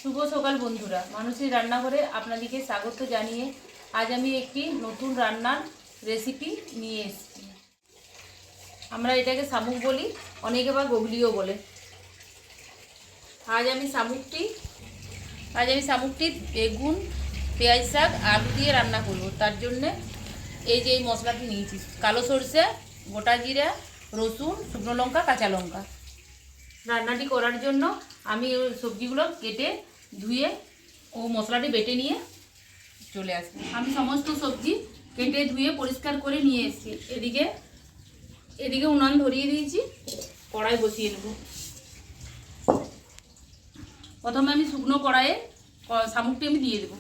শুভ সকাল বন্ধুরা, মানুষের রান্নাঘরে আপনাদেরকে স্বাগত জানিয়ে আজ আমি একটি নতুন রান্নার রেসিপি নিয়ে এসেছি। আমরা এটাকে শামুক বলি, অনেকে বা গগলিও বলে। আজ আমি শামুকটি বেগুন, পেঁয়াজ শাক, আলু দিয়ে রান্না করব। তার জন্যে এই যে এই মশলাটি নিয়েছি: কালো সরষে, গোটা জিরা, রসুন, শুকনো লঙ্কা, কাঁচা লঙ্কা। রান্নাটি করার জন্য আমি ওই সবজিগুলো কেটে ধুয়ে ও মশলাটি বেটে নিয়ে চলে আসি। আমি সমস্ত সবজি কেটে ধুয়ে পরিষ্কার করে নিয়ে এসেছি। এদিকে উনান ধরিয়ে দিয়েছি, কড়াই বসিয়ে নেব। প্রথমে আমি শুকনো কড়াইয়ে শামুকটি আমি দিয়ে দেবো।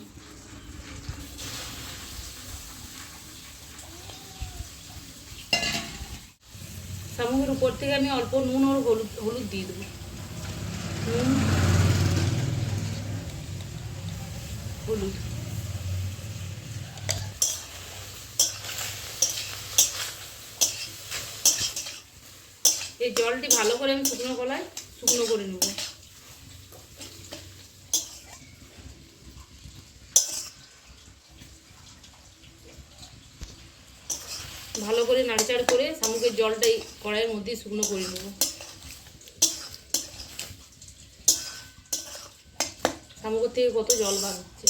শামুকের উপর থেকে আমি অল্প নুন আর হলুদ দিয়ে দেবো। নুন, হলুদ, এই জলটি ভালো করে আমি শুকনো করে নেব। ভালো করে নাড়াচাড়া করে শামুকের জলটাই কড়াইয়ের মধ্যে শুকনো করে নেব। শামুকের থেকে কত জল বার হচ্ছে।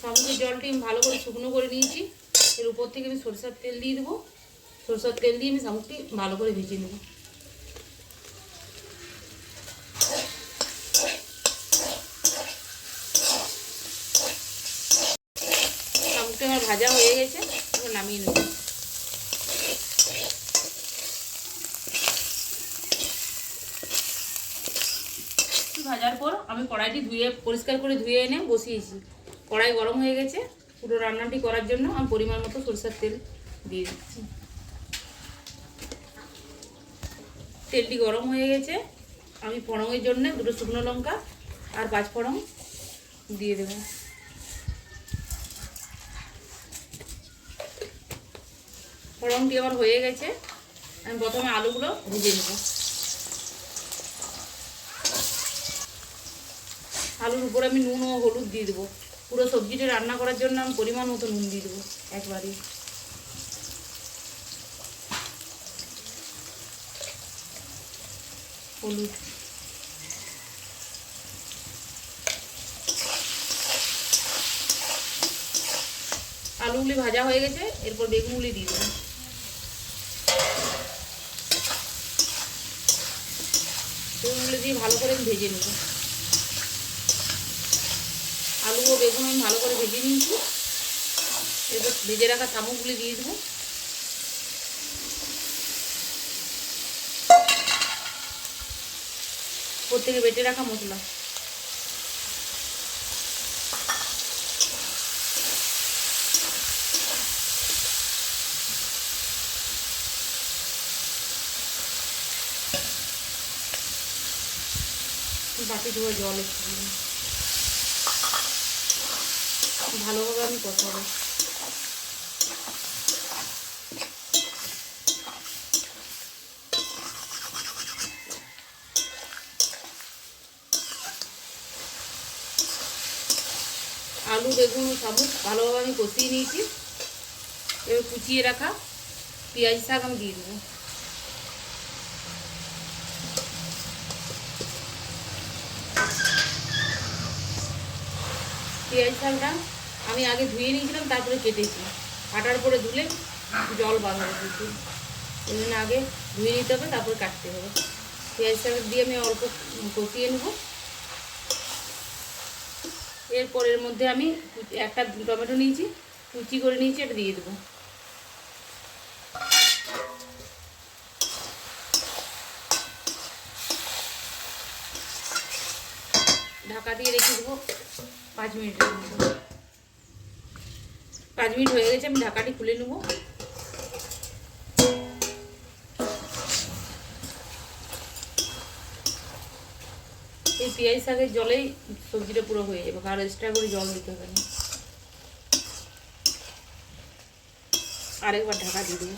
শামুকের জলটি আমি ভালো করে শুকনো করে নিয়েছি। এর উপর থেকে আমি সরষের তেল দিয়ে দেবো। সরষের তেল দিয়ে আমি শামুকটি ভালো করে ভেজে নেব। শামুকটি আমার ভাজা হয়ে গেছে, এবার নামিয়ে নেব। ভাজার পর আমি কড়াইটি পরিষ্কার করে ধুয়ে এনে বসিয়েছি। কড়াই গরম হয়ে গেছে। পুরো রান্নাটি করার জন্য আমি পরিমাণ মতো সরষের তেল দিয়ে দিচ্ছি। তেলটি গরম হয়ে গেছে। আমি ফোড়নের জন্য 2টো শুকনো লঙ্কা আর 5 ফোড়ন দিয়ে দেব। ফোড়নটি আমার হয়ে গেছে। আমি প্রথমে আলুগুলো ভেজে নেব। আলুর উপর আমি নুন ও হলুদ দিয়ে দেবো। পুরো সবজিটা রান্না করার জন্য আমি পরিমাণ মতো নুন দিয়ে দেবো একবারে। হলুদ, আলুগুলি ভাজা হয়ে গেছে। এরপর বেগুনগুলি দিয়ে দেবো। বেগুনগুলি দিয়ে ভালো করে আমি ভেজে নেব। আলু ও বেগুন আমি ভালো করে ভেজে নিয়েছি। এরপর ভেজে রাখা শামুকগুলি দিয়ে দেবো। ওর থেকে বেটে রাখা মশলা, বাটি ধোয়া জল একটু ভালোভাবে আমি কষাবো। আলু, বেগুন ও শামুক ভালোভাবে আমি কষিয়ে নিয়েছি। এবার কুচিয়ে রাখা পেঁয়াজ শাক আমি দিয়ে দেবো। পেঁয়াজ শাকটা আমি আগে ধুয়ে নিয়েছিলাম, তারপরে কেটেছি। কাটার পরে ধুলে জল বার হবে প্রচুর, এই জন্য আগে ধুয়ে নিতে হবে, তারপরে কাটতে হবে। পেঁয়াজ শাক দিয়ে আমি অল্প কষিয়ে নেব। এরপর এর মধ্যে আমি একটা টমেটো নিয়েছি, কুচি করে নিয়েছি, এটা দিয়ে দেবো। ঢাকা দিয়ে রেখে দেবো 5 মিনিটের মতো। 5 মিনিট হয়ে গেছে, আমি ঢাকাটি খুলে নেব। এই পেঁয়াজ শাকের জলেই সবজিটা পুরো হয়ে যাবে, আর এক্সট্রা করে জল দিতে হবে না। আরেকবার ঢাকা দিয়ে দেবো।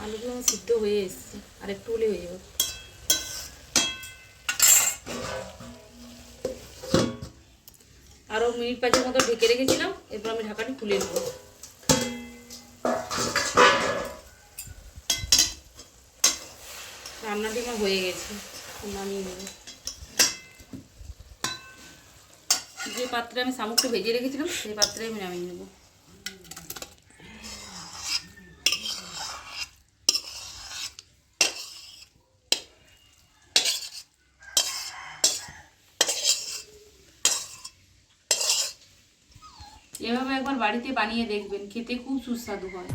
আলুগুলো আমার সিদ্ধ হয়ে এসছে, আর একটু হলে হয়ে যাবে। আরও মিনিট 5-এর মতো ঢেকে রেখেছিলাম। এরপর আমি ঢাকাটি খুলে নেব। রান্নাটি আমার হয়ে গেছে, নামিয়ে নেব। যে পাত্রে আমি শামুকটা ভেজে রেখেছিলাম সেই পাত্রে আমি নামিয়ে নেব। এভাবে একবার বাড়িতে বানিয়ে দেখবেন, খেতে খুব সুস্বাদু হয়।